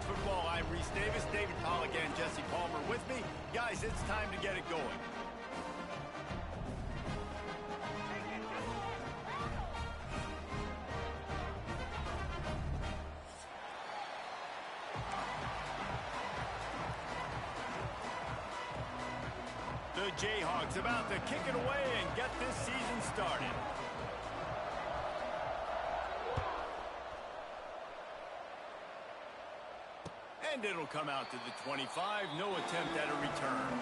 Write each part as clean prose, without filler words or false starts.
Football. I'm Reese Davis, David Pollack, and Jesse Palmer with me. Guys, it's time to get it going. The Jayhawks about to kick it away and get this season started. And it'll come out to the 25. No attempt at a return.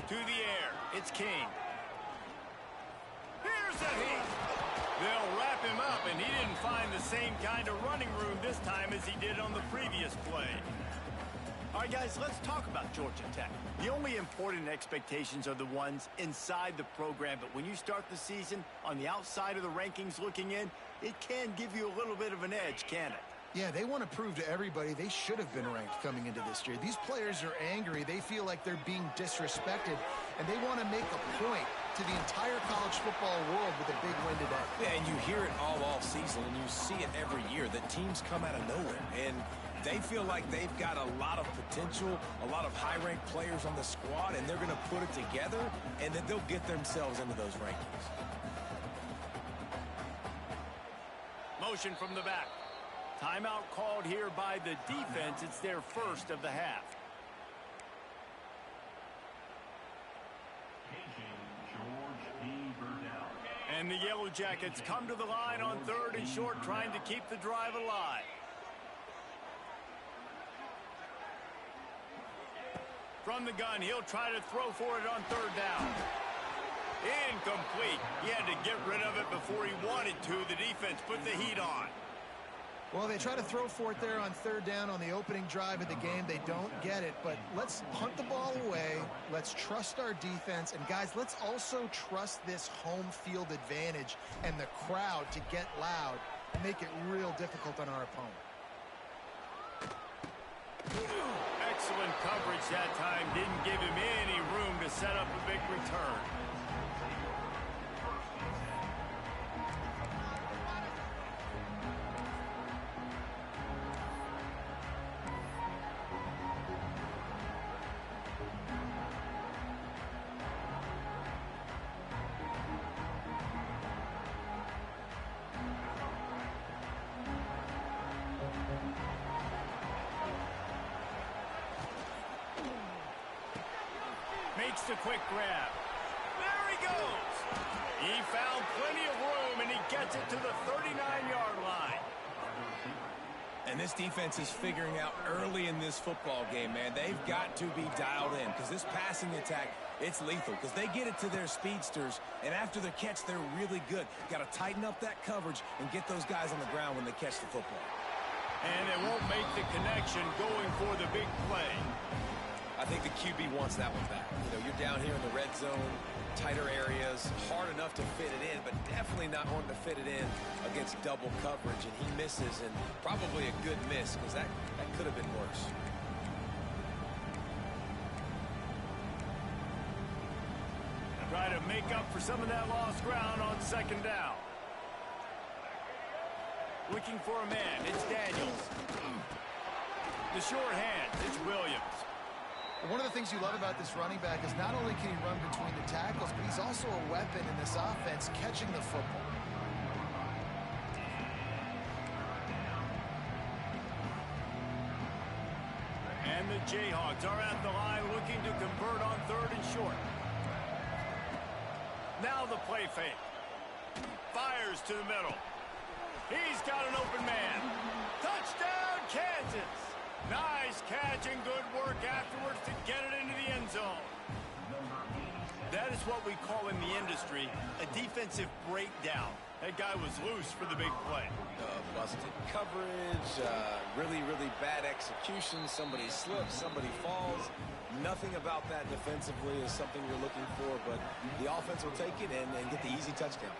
To the air, it's King. Here's a hit. They'll wrap him up, and he didn't find the same kind of running room this time as he did on the previous play. All right, guys, let's talk about Georgia Tech. The only important expectations are the ones inside the program, but when you start the season on the outside of the rankings looking in, it can give you a little bit of an edge, can it? Yeah, they want to prove to everybody they should have been ranked coming into this year. These players are angry. They feel like they're being disrespected, and they want to make a point to the entire college football world with a big win today. Yeah, and you hear it all season, and you see it every year that teams come out of nowhere, and they feel like they've got a lot of potential, a lot of high-ranked players on the squad, and they're going to put it together, and then they'll get themselves into those rankings. Motion from the back. Timeout called here by the defense. It's their first of the half. And the Yellow Jackets come to the line on 3rd and short, trying to keep the drive alive. From the gun, he'll try to throw for it on 3rd down. Incomplete. He had to get rid of it before he wanted to. The defense put the heat on. Well, they try to throw for it there on 3rd down on the opening drive of the game. They don't get it, but let's punt the ball away. Let's trust our defense. And, guys, let's also trust this home field advantage and the crowd to get loud and make it real difficult on our opponent. Excellent coverage that time. Didn't give him any room to set up a big return. Makes the quick grab. There he goes. He found plenty of room, and he gets it to the 39-yard line. And this defense is figuring out early in this football game, man. They've got to be dialed in because this passing attack, it's lethal because they get it to their speedsters, and after the catch, they're really good. Got to tighten up that coverage and get those guys on the ground when they catch the football. And it won't make the connection going for the big play. I think the QB wants that one back. You know, you're down here in the red zone, tighter areas, hard enough to fit it in, but definitely not wanting to fit it in against double coverage, and he misses, and probably a good miss because that could have been worse. Try to make up for some of that lost ground on 2nd down. Looking for a man, it's Daniels. The short hand, it's Williams. One of the things you love about this running back is not only can he run between the tackles, but he's also a weapon in this offense catching the football. And the Jayhawks are at the line looking to convert on 3rd and short. Now the play fake. Fires to the middle. He's got an open man. Touchdown, Kansas! Nice catch and good work afterwards to get it into the end zone. That is what we call in the industry a defensive breakdown. That guy was loose for the big play. Busted coverage, really bad execution. Somebody slips, somebody falls. Nothing about that defensively is something you're looking for, but the offense will take it and get the easy touchdown.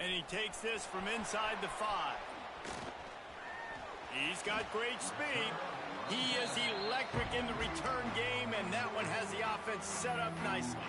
And he takes this from inside the 5. He's got great speed. He is electric in the return game, and that one has the offense set up nicely.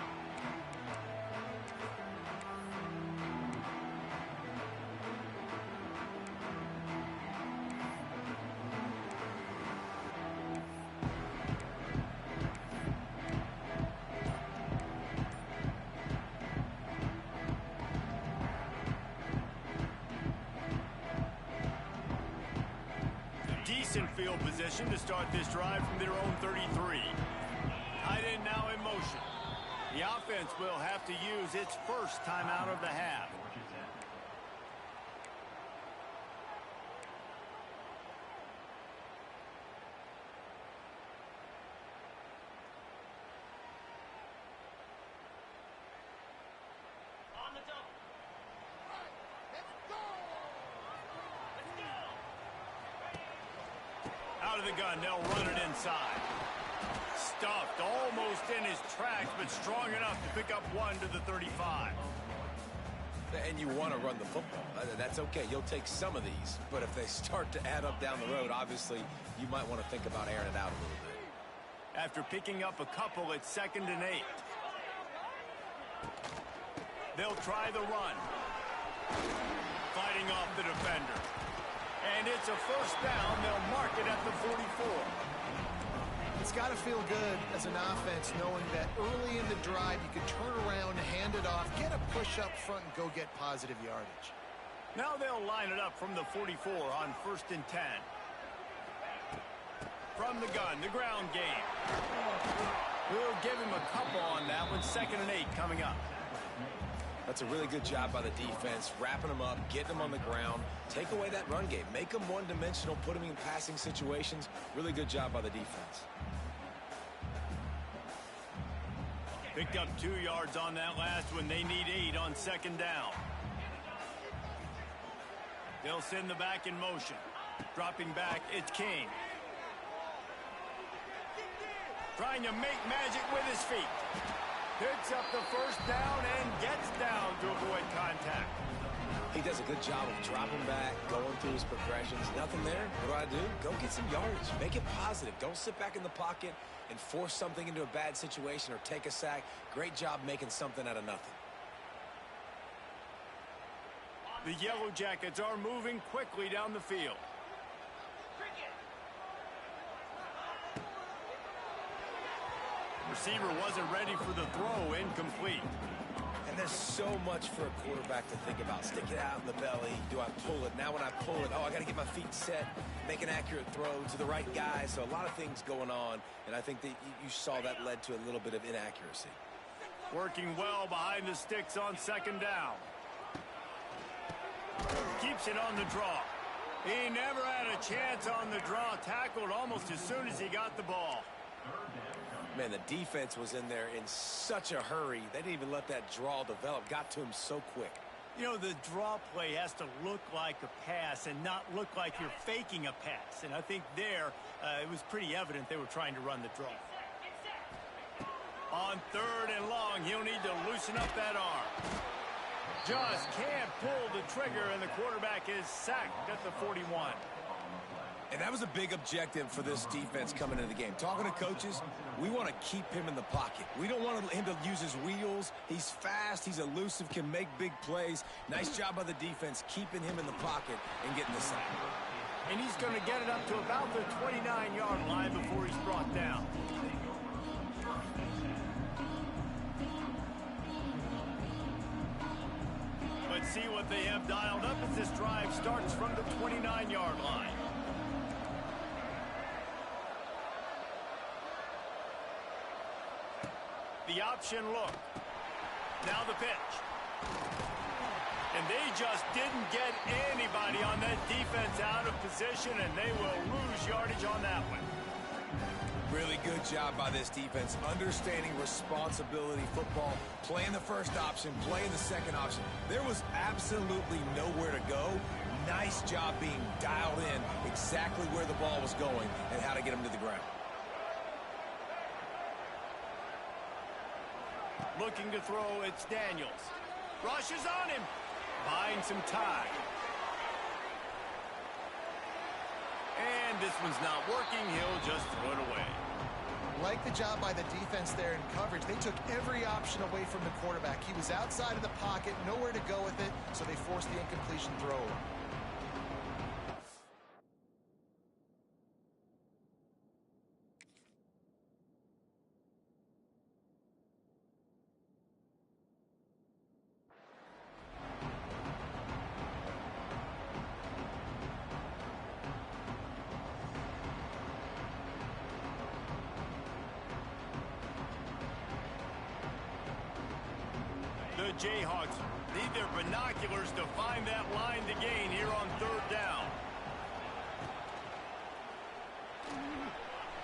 Decent field position to start this drive from their own 33. Tight end now in motion. The offense will have to use its first timeout of the half. Out of the gun, they'll run it inside. Stuffed almost in his tracks, but strong enough to pick up 1 to the 35. And you want to run the football. That's okay. You'll take some of these. But if they start to add up down the road, obviously, you might want to think about airing it out a little bit. After picking up a couple, it's 2nd and 8. They'll try the run. Fighting off the defender. And it's a first down. They'll mark it at the 44. It's got to feel good as an offense knowing that early in the drive you can turn around, hand it off, get a push up front, and go get positive yardage. Now they'll line it up from the 44 on 1st and 10. From the gun, the ground game. We'll give him a couple on that one. 2nd and 8 coming up. That's a really good job by the defense, wrapping them up, getting them on the ground. Take away that run game. Make them one-dimensional, put them in passing situations. Really good job by the defense. Picked up 2 yards on that last one. They need 8 on 2nd down. They'll send the back in motion. Dropping back, it's King. Trying to make magic with his feet. Picks up the first down and gets down to avoid contact. He does a good job of dropping back, going through his progressions. Nothing there. What do? Go get some yardage. Make it positive. Don't sit back in the pocket and force something into a bad situation or take a sack. Great job making something out of nothing. The Yellow Jackets are moving quickly down the field. Receiver wasn't ready for the throw, incomplete. And there's so much for a quarterback to think about. Stick it out in the belly. Do I pull it? Now when I pull it, I got to get my feet set, make an accurate throw to the right guy. So a lot of things going on, and I think that you saw that led to a little bit of inaccuracy. Working well behind the sticks on 2nd down. Keeps it on the draw. He never had a chance on the draw. Tackled almost as soon as he got the ball. Man, the defense was in there in such a hurry. They didn't even let that draw develop. Got to him so quick. You know, the draw play has to look like a pass and not look like you're faking a pass. And I think there, it was pretty evident they were trying to run the draw. On 3rd and long, he'll need to loosen up that arm. Just can't pull the trigger, and the quarterback is sacked at the 41. And that was a big objective for this defense coming into the game. Talking to coaches, we want to keep him in the pocket. We don't want him to use his wheels. He's fast. He's elusive, can make big plays. Nice job by the defense keeping him in the pocket and getting the sack. And he's going to get it up to about the 29-yard line before he's brought down. Let's see what they have dialed up as this drive starts from the 29-yard line. The option look. Now the pitch. And they just didn't get anybody on that defense out of position, and they will lose yardage on that one. Really good job by this defense, understanding responsibility football, playing the first option, playing the second option. There was absolutely nowhere to go. Nice job being dialed in exactly where the ball was going and how to get him to the ground. Looking to throw, it's Daniels. Rushes on him. Buying some time. And this one's not working. He'll just throw it away. Like the job by the defense there in coverage. They took every option away from the quarterback. He was outside of the pocket, nowhere to go with it, so they forced the incompletion throw. The Jayhawks need their binoculars to find that line to gain here on third down.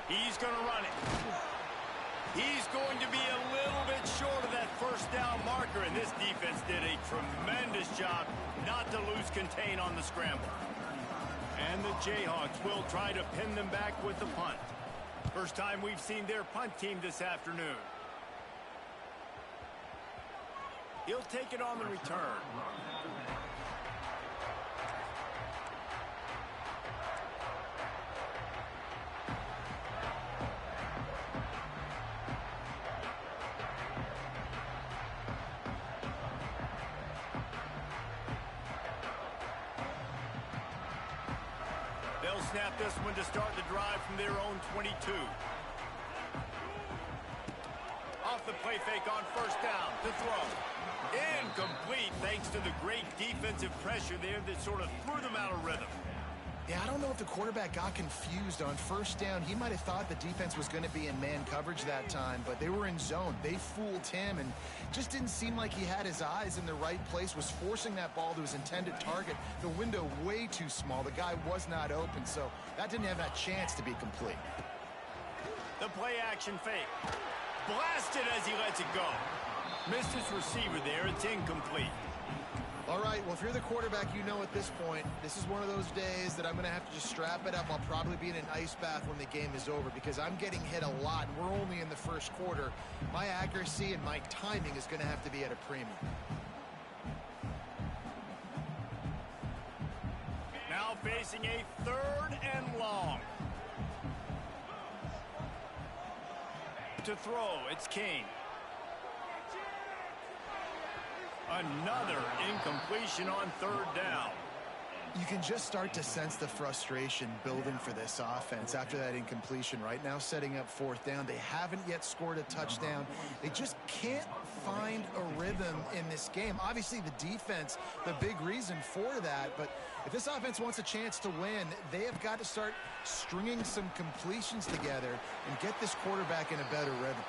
He's going to run it. He's going to be a little bit short of that first down marker, and this defense did a tremendous job not to lose contain on the scramble. And the Jayhawks will try to pin them back with the punt. First time we've seen their punt team this afternoon. He'll take it on the return. They'll snap this one to start the drive from their own 22. Off the play fake on first down to throw. Incomplete thanks to the great defensive pressure there that sort of threw them out of rhythm. Yeah, I don't know if the quarterback got confused on first down. He might have thought the defense was going to be in man coverage that time, but they were in zone. They fooled him and just didn't seem like he had his eyes in the right place, was forcing that ball to his intended target. The window way too small. The guy was not open, so that didn't have that chance to be complete. The play action fake. Blasted as he lets it go. Missed his receiver there. It's incomplete. All right, well, if you're the quarterback, you know at this point, this is one of those days that I'm going to have to just strap it up. I'll probably be in an ice bath when the game is over because I'm getting hit a lot. We're only in the first quarter. My accuracy and my timing is going to have to be at a premium. Now facing a 3rd and long. To throw, it's King. Another incompletion on 3rd down. You can just start to sense the frustration building for this offense after that incompletion. Right now setting up 4th down. They haven't yet scored a touchdown. They just can't find a rhythm in this game. Obviously the defense, the big reason for that, but if this offense wants a chance to win, they have got to start stringing some completions together and get this quarterback in a better rhythm.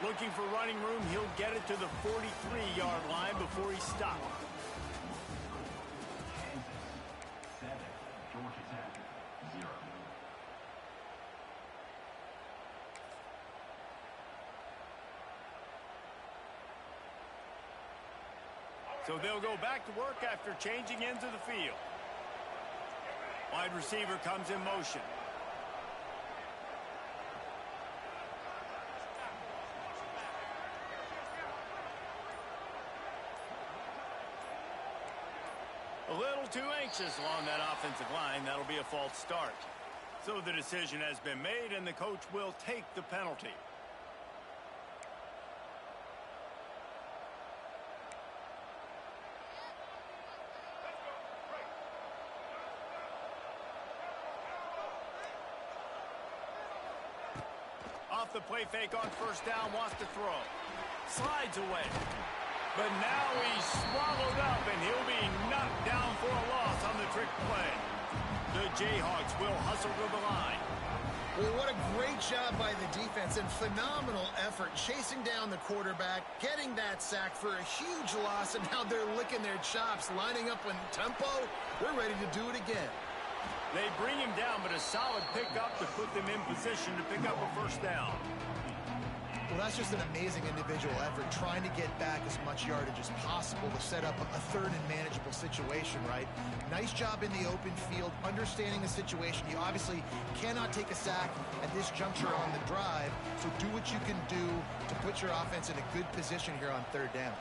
Looking for running room, he'll get it to the 43-yard line before he stops. So they'll go back to work after changing into the field. Wide receiver comes in motion. A little too anxious along that offensive line. That'll be a false start. So the decision has been made, and the coach will take the penalty. Off the play fake on first down, wants to throw. Slides away. But now he's swallowed up, and he'll be knocked down for a loss on the trick play. The Jayhawks will hustle to the line. Well, what a great job by the defense and phenomenal effort chasing down the quarterback, getting that sack for a huge loss, and now they're licking their chops, lining up in tempo. They're ready to do it again. They bring him down, but a solid pickup to put them in position to pick up a first down. Well, that's just an amazing individual effort, trying to get back as much yardage as possible to set up a third and manageable situation, right? Nice job in the open field, understanding the situation. You obviously cannot take a sack at this juncture on the drive, so do what you can do to put your offense in a good position here on third down.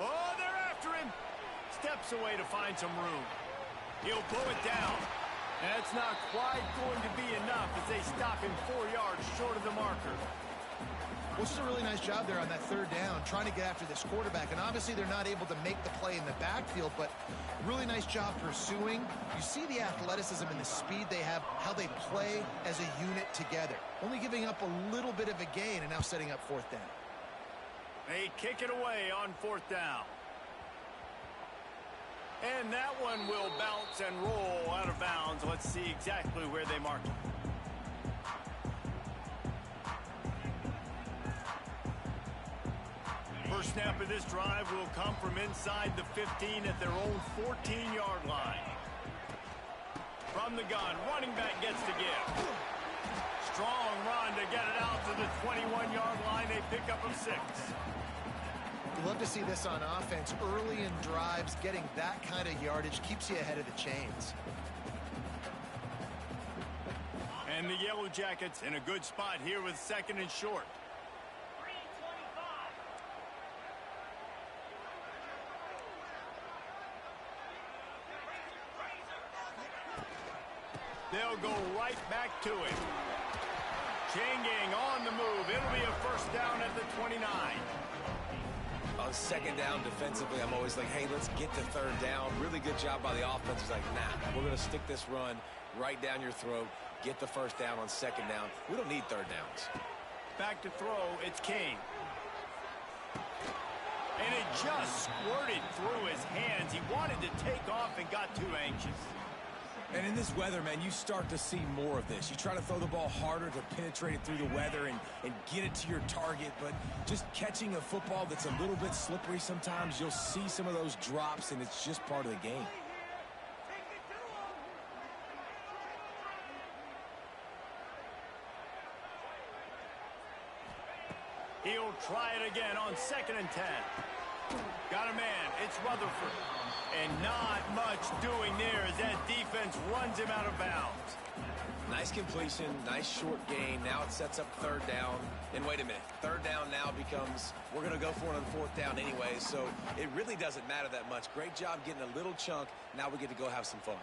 Oh, they're after him. Steps away to find some room. He'll pull it down. That's not quite going to be enough as they stop him 4 yards short of the marker. Well, this is a really nice job there on that third down, trying to get after this quarterback. And obviously they're not able to make the play in the backfield, but really nice job pursuing. You see the athleticism and the speed they have, how they play as a unit together. Only giving up a little bit of a gain and now setting up fourth down. They kick it away on fourth down. And that one will bounce and roll out of bounds. Let's see exactly where they mark it. First snap of this drive will come from inside the 15 at their own 14-yard line. From the gun, running back gets to give. Strong run to get it out to the 21-yard line. They pick up a 6. You love to see this on offense. Early in drives, getting that kind of yardage keeps you ahead of the chains. And the Yellow Jackets in a good spot here with second and short. They'll go right back to it. Changing on the move. It'll be a first down at the 29. On second down defensively, I'm always like, hey, let's get to third down. Really good job by the offense. It's like, nah, we're going to stick this run right down your throat, get the first down on second down. We don't need third downs. Back to throw, it's King. And it just squirted through his hands. He wanted to take off and got too anxious. And in this weather, man, you start to see more of this. You try to throw the ball harder to penetrate it through the weather and get it to your target, but just catching a football that's a little bit slippery sometimes, you'll see some of those drops, and it's just part of the game. He'll try it again on second and 10. Got a man. It's Rutherford. And not much doing there as that defense runs him out of bounds. Nice completion, nice short gain. Now it sets up third down. And wait a minute, third down now becomes, we're going to go for it on fourth down anyway, so it really doesn't matter that much. Great job getting a little chunk. Now we get to go have some fun.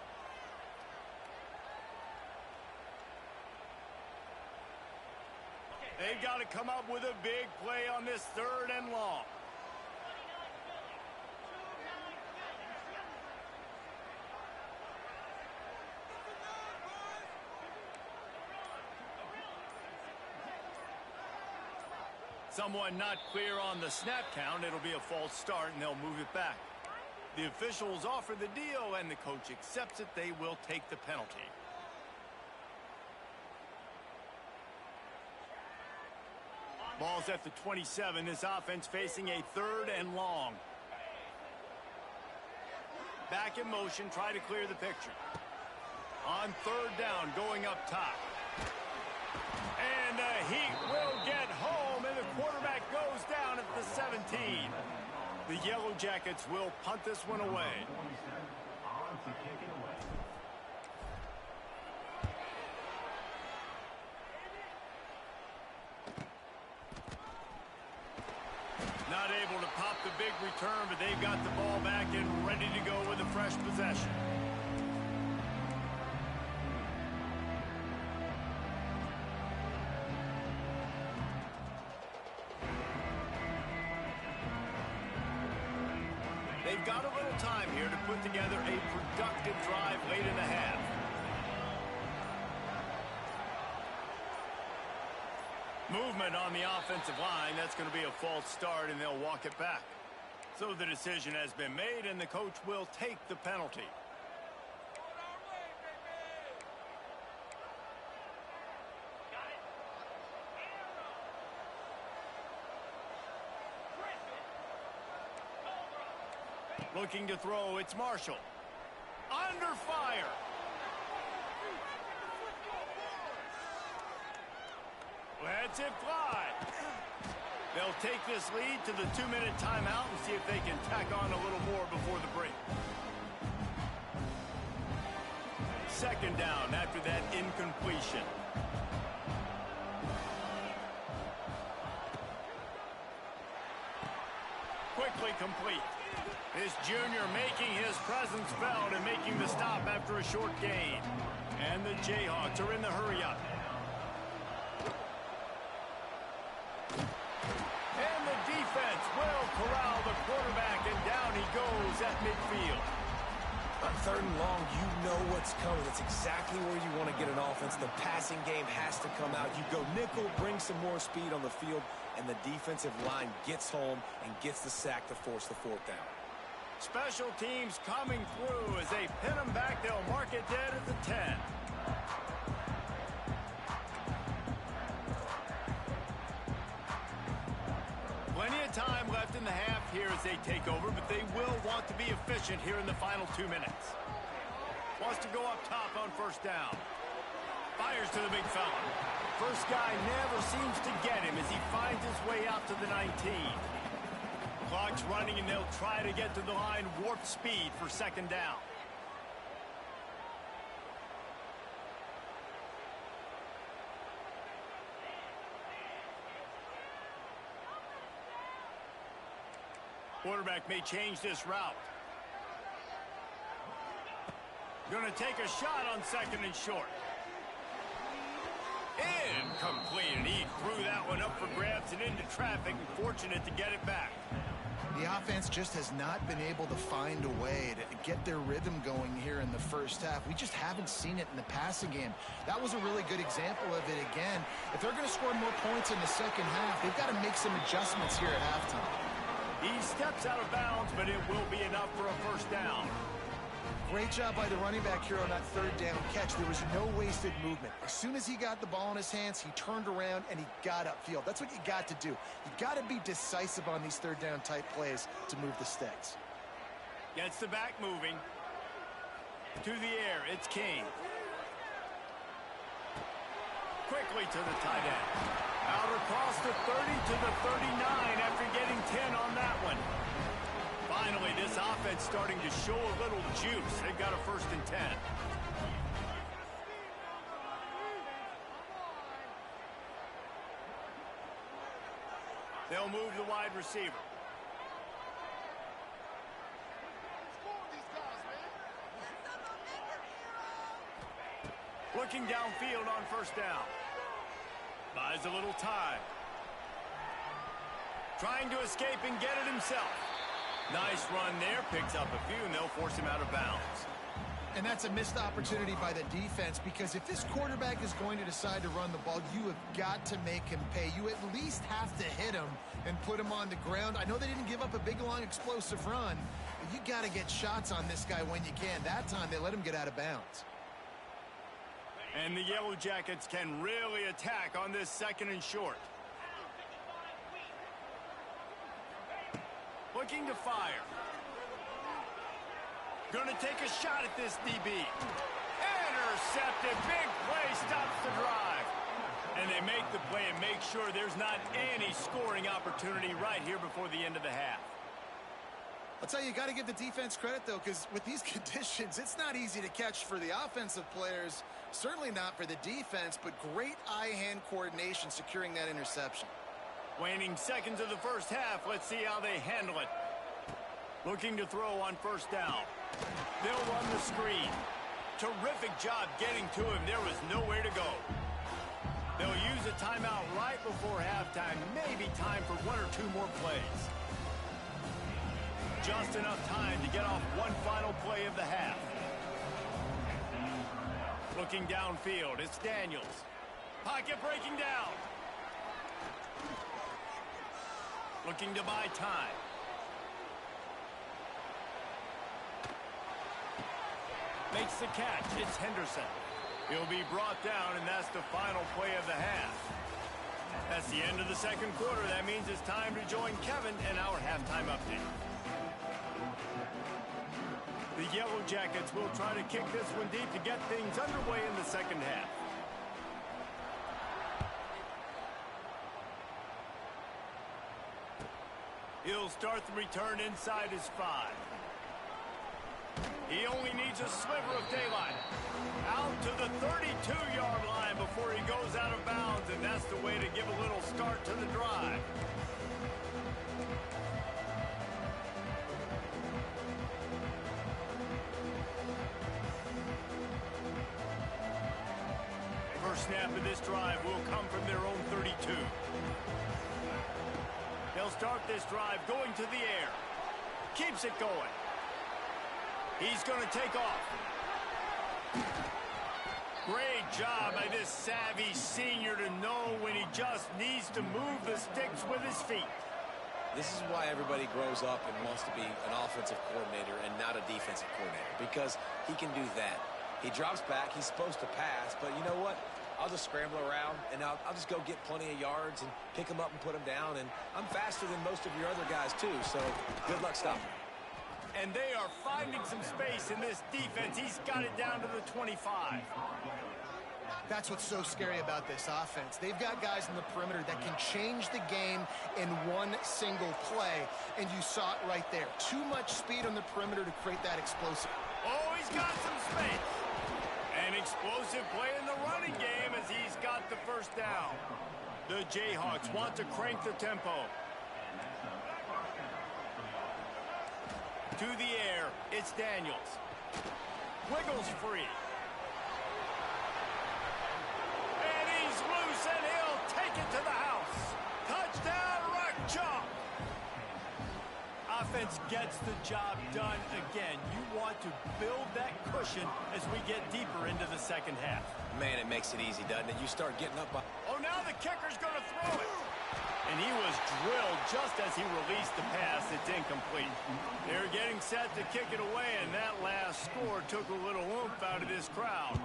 They've got to come up with a big play on this third and long. Someone not clear on the snap count. It'll be a false start, and they'll move it back. The officials offer the deal, and the coach accepts it. They will take the penalty. Ball's at the 27. This offense facing a third and long. Back in motion, try to clear the picture. On third down, going up top. And the Heat will get home, and the quarterback goes down at the 17. The Yellow Jackets will punt this one away. Not able to pop the big return, but they've got the ball back and ready to go with a fresh possession. They've got a little time here to put together a productive drive late in the half. Movement on the offensive line. That's going to be a false start, and they'll walk it back. So the decision has been made, and the coach will take the penalty. Looking to throw, it's Marshall. Under fire. Lets it fly. They'll take this lead to the 2-minute timeout and see if they can tack on a little more before the break. Second down after that incompletion. Quickly complete. This junior making his presence felt and making the stop after a short gain. And the Jayhawks are in the hurry-up. And the defense will corral the quarterback, and down he goes at midfield. On 3rd and long, you know what's coming. That's exactly where you want to get an offense. The passing game has to come out. You go nickel, bring some more speed on the field, and the defensive line gets home and gets the sack to force the 4th down. Special teams coming through as they pin them back. They'll mark it dead at the 10. Plenty of time left in the half here as they take over, but they will want to be efficient here in the final 2 minutes. Wants to go up top on 1st down. Fires to the big fella. First guy never seems to get him as he finds his way out to the 19. Clock's running, and they'll try to get to the line warp speed for 2nd down. Quarterback may change this route. Going to take a shot on 2nd and short. Incomplete, and he threw that one up for grabs and into traffic, and fortunate to get it back. The offense just has not been able to find a way to get their rhythm going here in the 1st half. We just haven't seen it in the passing game. That was a really good example of it again. If they're going to score more points in the 2nd half, they've got to make some adjustments here at halftime. He steps out of bounds, but it will be enough for a 1st down. Great job by the running back here on that 3rd down catch. There was no wasted movement. As soon as he got the ball in his hands, he turned around and he got upfield. That's what you got to do. You got to be decisive on these 3rd down type plays to move the sticks. Gets the back moving. To the air, it's King. Quickly to the tight end. Out across the 30 to the 39 after getting 10 on that one. Finally, this offense starting to show a little juice. They've got a 1st and 10. They'll move the wide receiver. Looking downfield on 1st down. Buys a little time. Trying to escape and get it himself. Nice run there. Picks up a few, and they'll force him out of bounds. And that's a missed opportunity by the defense, because if this quarterback is going to decide to run the ball, you have got to make him pay. You at least have to hit him and put him on the ground. I know they didn't give up a big, long, explosive run, but you got to get shots on this guy when you can. That time, they let him get out of bounds. And the Yellow Jackets can really attack on this 2nd and short. Looking to fire. Going to take a shot at this DB. Intercepted. Big play stops the drive. And they make the play and make sure there's not any scoring opportunity right here before the end of the half. I'll tell you got to give the defense credit, though, because with these conditions, it's not easy to catch for the offensive players. Certainly not for the defense, but great eye-hand coordination securing that interception. Waning seconds of the 1st half. Let's see how they handle it. Looking to throw on 1st down. They'll run the screen. Terrific job getting to him. There was nowhere to go. They'll use a timeout right before halftime. Maybe time for 1 or 2 more plays. Just enough time to get off one final play of the half. Looking downfield, it's Daniels. Pocket breaking down. Looking to buy time. Makes the catch. It's Henderson. He'll be brought down, and that's the final play of the half. That's the end of the 2nd quarter. That means it's time to join Kevin and our halftime update. The Yellow Jackets will try to kick this one deep to get things underway in the 2nd half. He'll start the return inside his 5. He only needs a sliver of daylight. Out to the 32-yard line before he goes out of bounds, and that's the way to give a little start to the drive. First snap of this drive will come from their own 32. They'll start this drive going to the air. Keeps it going. He's going to take off. Great job by this savvy senior to know when he just needs to move the sticks with his feet. This is why everybody grows up and wants to be an offensive coordinator and not a defensive coordinator, because he can do that. He drops back. He's supposed to pass, but you know what? I'll just scramble around, and I'll just go get plenty of yards and pick them up and put them down, and I'm faster than most of your other guys, too, so good luck stopping. And they are finding some space in this defense. He's got it down to the 25. That's what's so scary about this offense. They've got guys in the perimeter that can change the game in one single play, and you saw it right there. Too much speed on the perimeter to create that explosive. Oh, he's got some space. An explosive play in the running game as he's got the first down. The Jayhawks want to crank the tempo. To the air, it's Daniels. Wiggles free. And he's loose, and he'll take it to the house. Touchdown, Rock Chalk. Offense gets the job done again. You want to build that cushion as we get deeper into the second half. Man, it makes it easy, doesn't it? You start getting up by... Oh, now the kicker's going to throw it. And he was drilled just as he released the pass. It's incomplete. They're getting set to kick it away, and that last score took a little oomph out of this crowd.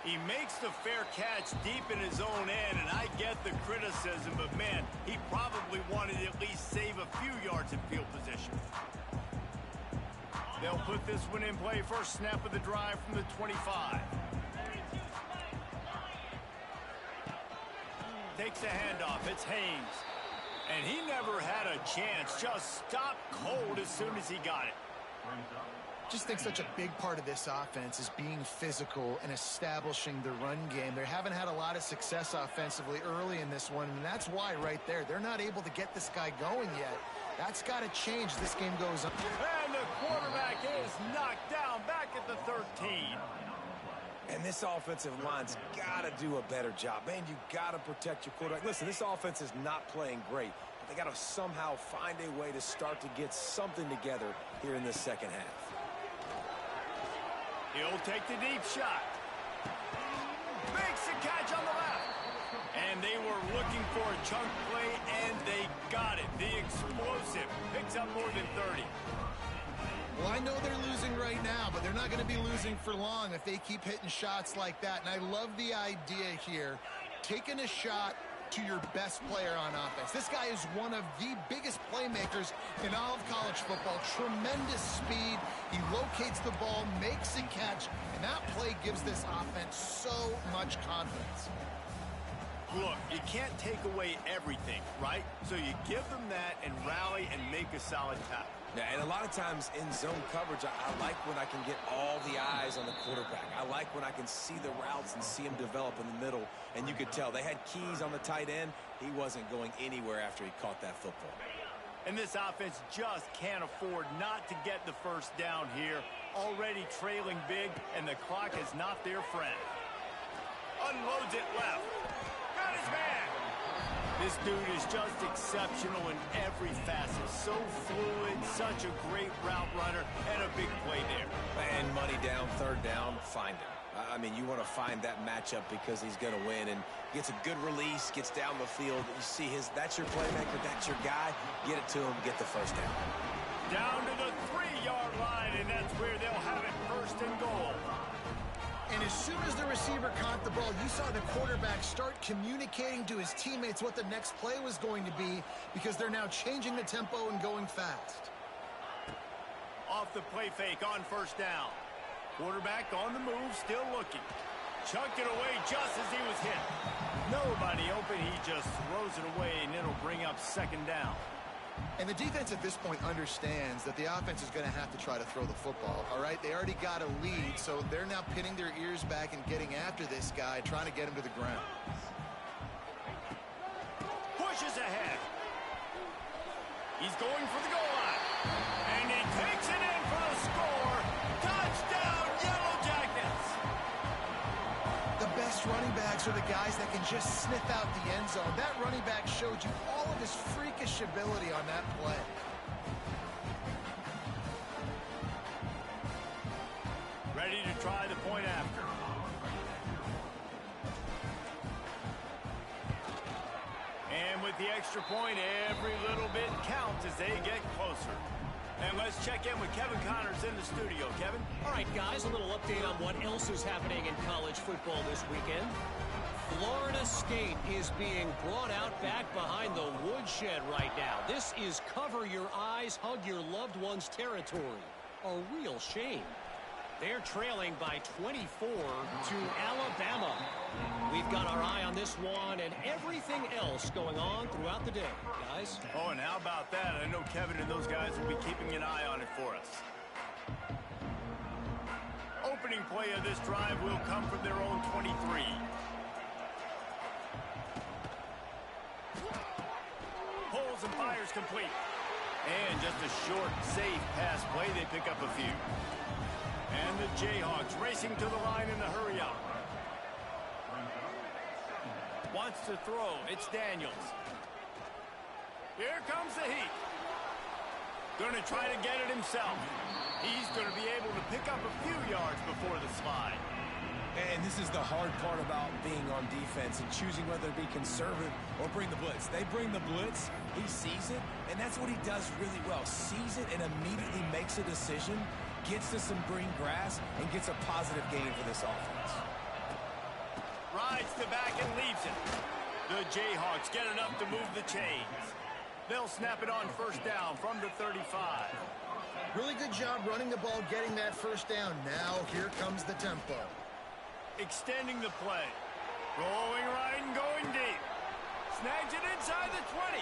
He makes the fair catch deep in his own end, and I get the criticism, but man, he probably wanted to at least save a few yards in field position. They'll put this one in play. First snap of the drive from the 25. Takes a handoff. It's Haynes. And he never had a chance. Just stopped cold as soon as he got it. Just think such a big part of this offense is being physical and establishing the run game. They haven't had a lot of success offensively early in this one, and that's why right there, they're not able to get this guy going yet. That's got to change as this game goes on. And the quarterback is knocked down back at the 13. And this offensive line's got to do a better job. Man, you got to protect your quarterback. Listen, this offense is not playing great, but they got to somehow find a way to start to get something together here in this second half. He'll take the deep shot. Makes the catch on the left. And they were looking for a chunk play, and they got it. The explosive picks up more than 30. Well, I know they're losing right now, but they're not going to be losing for long if they keep hitting shots like that. And I love the idea here, taking a shot to your best player on offense. This guy is one of the biggest playmakers in all of college football. Tremendous speed. He locates the ball, makes a catch, and that play gives this offense so much confidence. Look, you can't take away everything, right? So you give them that and rally and make a solid tackle. Yeah, and a lot of times in zone coverage, I like when I can get all the eyes on the quarterback. I like when I can see the routes and see him develop in the middle. And you could tell they had keys on the tight end. He wasn't going anywhere after he caught that football. And this offense just can't afford not to get the first down here. Already trailing big, and the clock is not their friend. Unloads it left. Got his man. This dude is just exceptional in every facet. So fluid, such a great route runner, and a big play there. And money down, third down, find him. I mean, you want to find that matchup because he's going to win, and gets a good release, gets down the field. You see that's your playmaker, that's your guy. Get it to him, get the first down. Down to the 3-yard line, and that's where they'll have it first and goal. And as soon as the receiver caught the ball, you saw the quarterback start communicating to his teammates what the next play was going to be, because they're now changing the tempo and going fast. Off the play fake on first down. Quarterback on the move, still looking. Chucked it away just as he was hit. Nobody open. He just throws it away, and it'll bring up second down. And the defense at this point understands that the offense is going to have to try to throw the football, all right? They already got a lead, so they're now pinning their ears back and getting after this guy, trying to get him to the ground. Pushes ahead. He's going for the goal line. And he takes it in for the score. Touchdown, Yellow Jackets! The best running backs are the guys that can just sniff out the end zone. That running back showed you all of his freakish ability on that play. Ready to try the point after. And with the extra point, every little bit counts as they get closer. And let's check in with Kevin Connors in the studio. Kevin? All right, guys, a little update on what else is happening in college football this weekend. Florida State is being brought out back behind the woodshed right now. This is cover your eyes, hug your loved ones territory. A real shame. They're trailing by 24 to Alabama. We've got our eye on this one and everything else going on throughout the day, guys. Oh, and how about that? I know Kevin and those guys will be keeping an eye on it for us. Opening play of this drive will come from their own 23. Pulls and fires complete. And just a short, safe pass play. They pick up a few. And the Jayhawks racing to the line in a hurry-up. Wants to throw. It's Daniels. Here comes the heat. Going to try to get it himself. He's going to be able to pick up a few yards before the slide. And this is the hard part about being on defense and choosing whether to be conservative or bring the blitz. They bring the blitz, he sees it, and that's what he does really well. Sees it and immediately makes a decision, gets to some green grass, and gets a positive gain for this offense. Rides the back and leaves it. The Jayhawks get enough to move the chains. They'll snap it on first down from the 35. Really good job running the ball, getting that first down. Now here comes the tempo. Extending the play. Going right and going deep. Snags it inside the 20.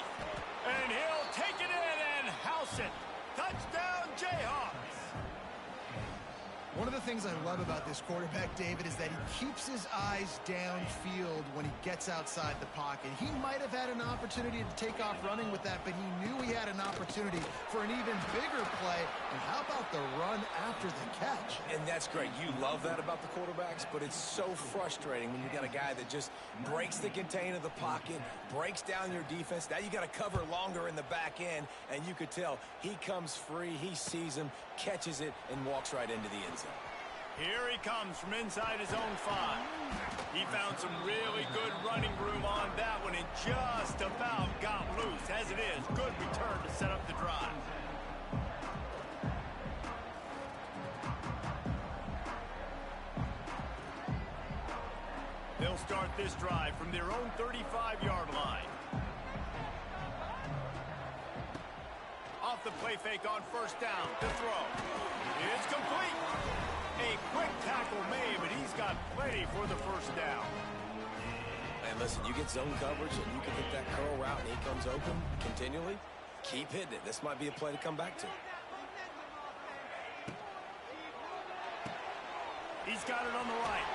And he'll take it in and house it. Touchdown, Jayhawks. One of the things I love about this quarterback, David, is that he keeps his eyes downfield when he gets outside the pocket. He might have had an opportunity to take off running with that, but he knew he had an opportunity for an even bigger play. And how about the run after the catch? And that's great. You love that about the quarterbacks, but it's so frustrating when you got a guy that just breaks the contain of the pocket, breaks down your defense. Now you got to cover longer in the back end, and you could tell he comes free, he sees him, catches it, and walks right into the end zone. Here he comes from inside his own 5. He found some really good running room on that one and just about got loose. As it is, good return to set up the drive. They'll start this drive from their own 35-yard line. Off the play fake on first down to throw. It's complete. A quick tackle made, but he's got plenty for the first down. And listen, you get zone coverage and you can hit that curl route and he comes open continually. Keep hitting it. This might be a play to come back to. He's got it on the right.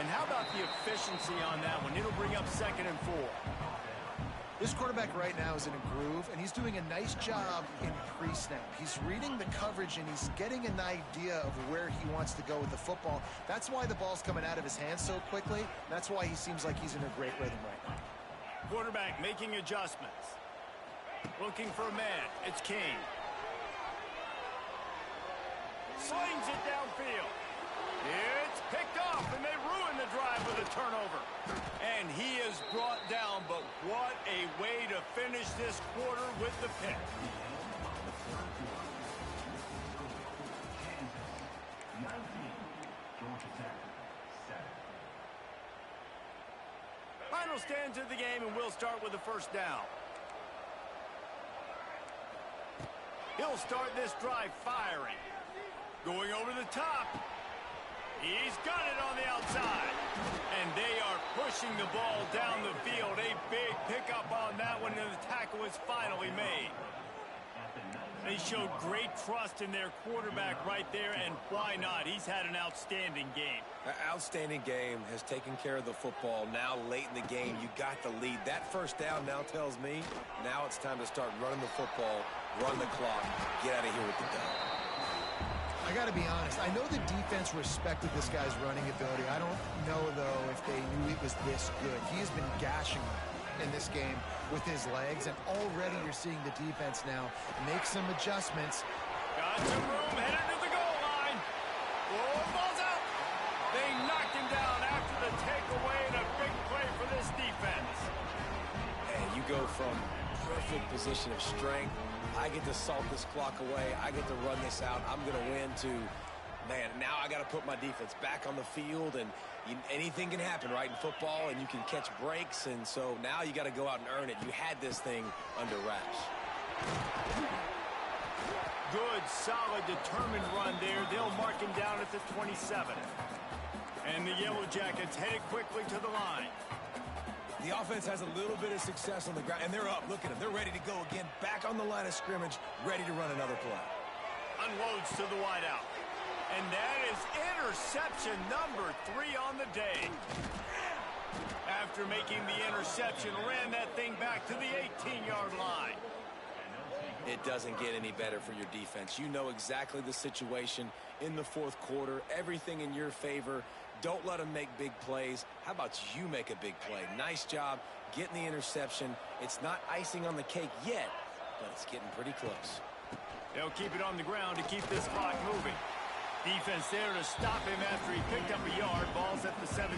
And how about the efficiency on that one? It'll bring up 2nd and 4. This quarterback right now is in a groove, and he's doing a nice job in pre-snap. He's reading the coverage, and he's getting an idea of where he wants to go with the football. That's why the ball's coming out of his hands so quickly. That's why he seems like he's in a great rhythm right now. Quarterback making adjustments. Looking for a man. It's King. Slings it downfield. It's picked off, and they ruin the drive with a turnover. And he is brought down, but what a way to finish this quarter with the pick. Final stands of the game, and we'll start with the first down. He'll start this drive firing. Going over the top. He's got it on the outside. And they are pushing the ball down the field. A big pickup on that one, and the tackle was finally made. They showed great trust in their quarterback right there, and why not? He's had an outstanding game. An outstanding game, has taken care of the football. Now late in the game, you got the lead. That first down now tells me now it's time to start running the football, run the clock, get out of here with the dub. I got to be honest. I know the defense respected this guy's running ability. I don't know, though, if they knew it was this good. He has been gashing in this game with his legs, and already you're seeing the defense now make some adjustments. Got some room, headed to the goal line. Oh, ball's out. They knocked him down after the takeaway, and a big play for this defense. And you go from perfect position of strength. I get to salt this clock away. I get to run this out. I'm going to win to, man, now I got to put my defense back on the field, and anything can happen, right, in football, and you can catch breaks, and so now you got to go out and earn it. You had this thing under wraps. Good, solid, determined run there. They'll mark him down at the 27. And the Yellow Jackets headed quickly to the line. The offense has a little bit of success on the ground, and they're up. Look at them. They're ready to go again. Back on the line of scrimmage, ready to run another play. Unloads to the wideout. And that is interception number 3 on the day. After making the interception, ran that thing back to the 18-yard line. It doesn't get any better for your defense. You know exactly the situation in the fourth quarter. Everything in your favor. Don't let them make big plays. How about you make a big play? Nice job getting the interception. It's not icing on the cake yet, but it's getting pretty close. They'll keep it on the ground to keep this clock moving. Defense there to stop him after he picked up a yard. Ball's at the 17.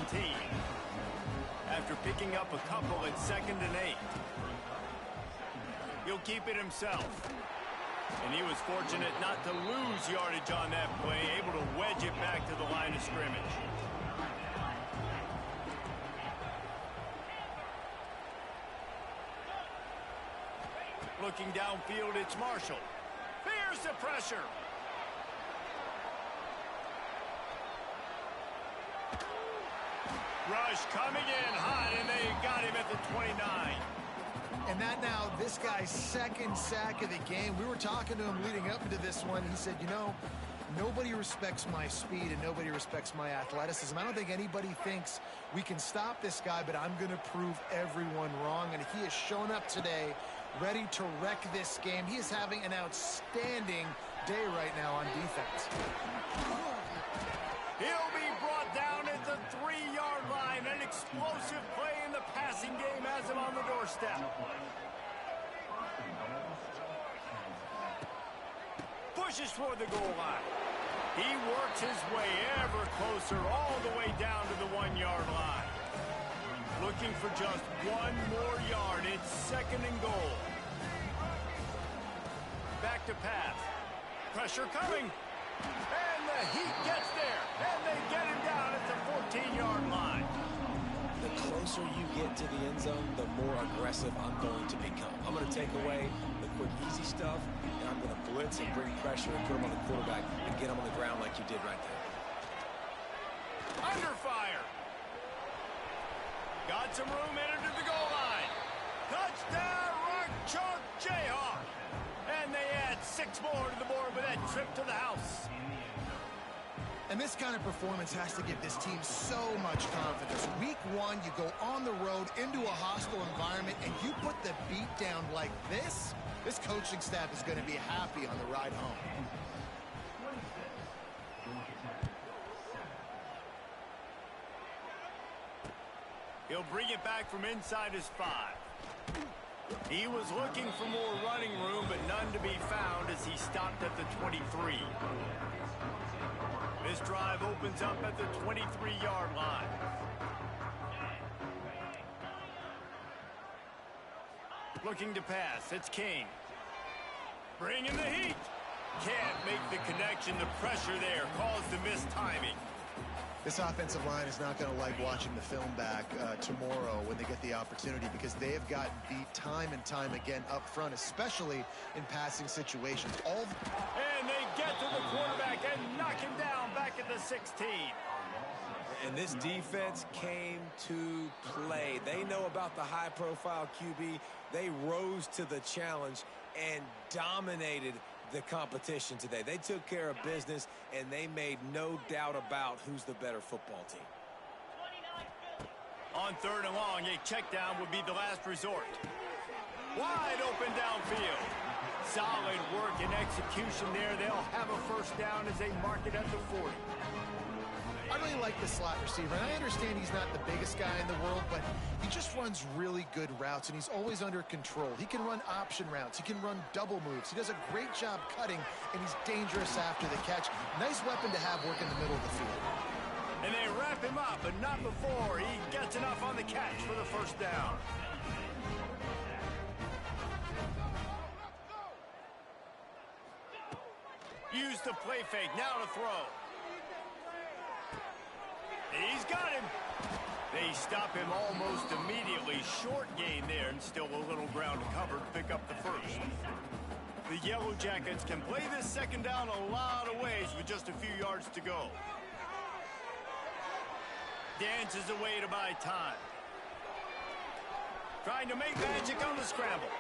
After picking up a couple at 2nd and 8. He'll keep it himself. And he was fortunate not to lose yardage on that play, able to wedge it back to the line of scrimmage. Looking downfield, it's Marshall. Here's the pressure. Rush coming in hot, and they got him at the 29. And that now, this guy's 2nd sack of the game. We were talking to him leading up into this one. He said, you know, nobody respects my speed and nobody respects my athleticism. I don't think anybody thinks we can stop this guy, but I'm going to prove everyone wrong. And he has shown up today ready to wreck this game. He is having an outstanding day right now on defense. He'll be brought down at the 3-yard line. An explosive play in the passing game has him on the doorstep. Pushes toward the goal line. He works his way ever closer all the way down to the 1-yard line. Looking for just 1 more yard. It's 2nd and goal. Back to pass. Pressure coming. And the Heat gets there. And they get him down at the 14-yard line. The closer you get to the end zone, the more aggressive I'm going to become. I'm going to take away the quick, easy stuff, and I'm going to blitz and bring pressure and put him on the quarterback and get him on the ground like you did right there. Under fire. Got some room, entered to the goal line. Touchdown, Rock Chalk Jayhawk. And they add 6 more to the board with that trip to the house. And this kind of performance has to give this team so much confidence. Week 1, you go on the road into a hostile environment, and you put the beat down like this, this coaching staff is going to be happy on the ride home. He'll bring it back from inside his 5. He was looking for more running room, but none to be found as he stopped at the 23. This drive opens up at the 23-yard line. Looking to pass, it's King. Bringing the heat. Can't make the connection. The pressure there caused the missed timing. This offensive line is not going to like watching the film back tomorrow when they get the opportunity, because they have gotten beat time and time again up front, especially in passing situations. And they get to the quarterback and knock him down back at the 16. And this defense came to play. They know about the high-profile QB. They rose to the challenge and dominated the competition today. They took care of business, and they made no doubt about who's the better football team. On 3rd and long, a check down would be the last resort. Wide open downfield. Solid work and execution there. They'll have a first down as they mark it at the 40. I really like the slot receiver, and I understand he's not the biggest guy in the world, but he just runs really good routes, and he's always under control. He can run option routes. He can run double moves. He does a great job cutting, and he's dangerous after the catch. Nice weapon to have work in the middle of the field. And they wrap him up, but not before he gets enough on the catch for the first down. Use the play fake, now to throw. He's got him. They stop him almost immediately. Short gain there, and still a little ground to cover to pick up the first. The Yellow Jackets can play this second down a lot of ways with just a few yards to go. Dances away to buy time. Trying to make magic on the scramble.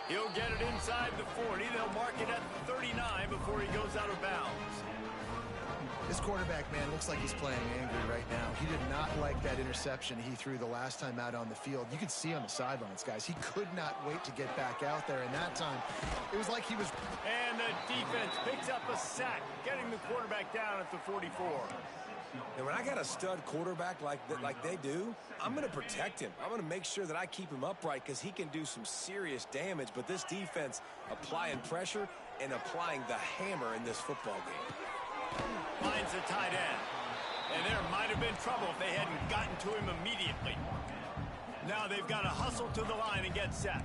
He'll get it inside the 40. They'll mark it at the 39 before he goes out of bounds. This quarterback, man, looks like he's playing angry right now. He did not like that interception he threw the last time out on the field. You could see on the sidelines, guys. He could not wait to get back out there, and that time, it was like he was... And the defense picks up a sack, getting the quarterback down at the 44. And when I got a stud quarterback like they do, I'm going to protect him. I'm going to make sure that I keep him upright because he can do some serious damage. But this defense applying pressure and applying the hammer in this football game. Finds the tight end. And there might have been trouble if they hadn't gotten to him immediately. Now they've got to hustle to the line and get set.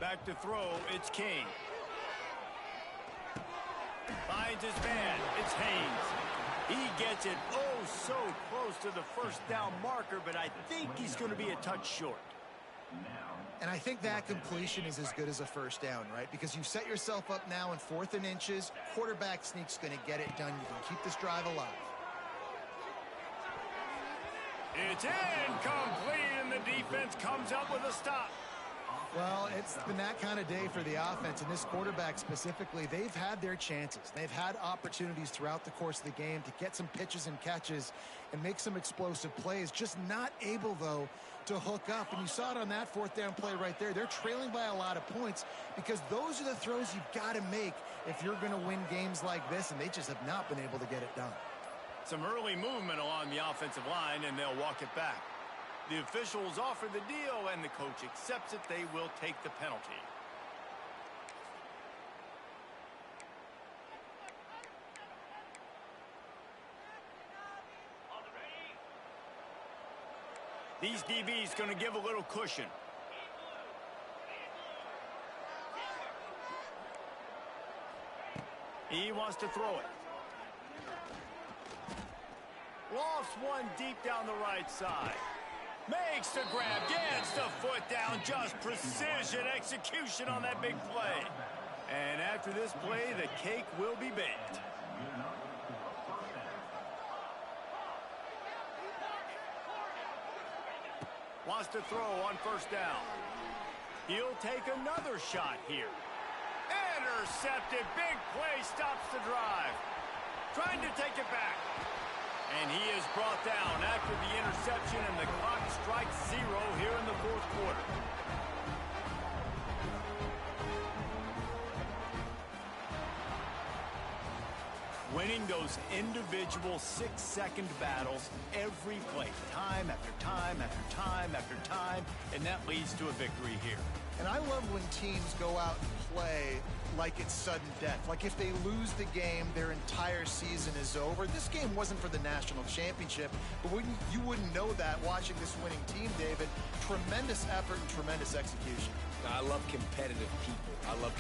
Back to throw, it's King. Finds his man, it's Haynes. He gets it oh so close to the first down marker, but I think he's going to be a touch short. And I think that completion is as good as a first down, right? Because you've set yourself up now in 4th and inches. Quarterback sneak's going to get it done. You can keep this drive alive. It's incomplete, and the defense comes up with a stop. Well, it's been that kind of day for the offense, and this quarterback specifically, they've had their chances. They've had opportunities throughout the course of the game to get some pitches and catches and make some explosive plays, just not able, though, to hook up. And you saw it on that 4th down play right there. They're trailing by a lot of points because those are the throws you've got to make if you're going to win games like this, and they just have not been able to get it done. Some early movement along the offensive line, and they'll walk it back. The officials offer the deal, and the coach accepts it. They will take the penalty. These DBs going to give a little cushion. He wants to throw it. Lofts one deep down the right side. Makes the grab, gets the foot down, just precision execution on that big play. And after this play, the cake will be baked. Wants to throw on first down. He'll take another shot here. Intercepted, big play, stops the drive. Trying to take it back. And he is brought down after the interception, and the clock strikes 0 here in the 4th quarter. Winning those individual 6-second battles every play, time after time after time after time, and that leads to a victory here. And I love when teams go out and play like it's sudden death. Like if they lose the game, their entire season is over. This game wasn't for the national championship, but you wouldn't know that watching this winning team, David. Tremendous effort and tremendous execution. I love competitive people. I love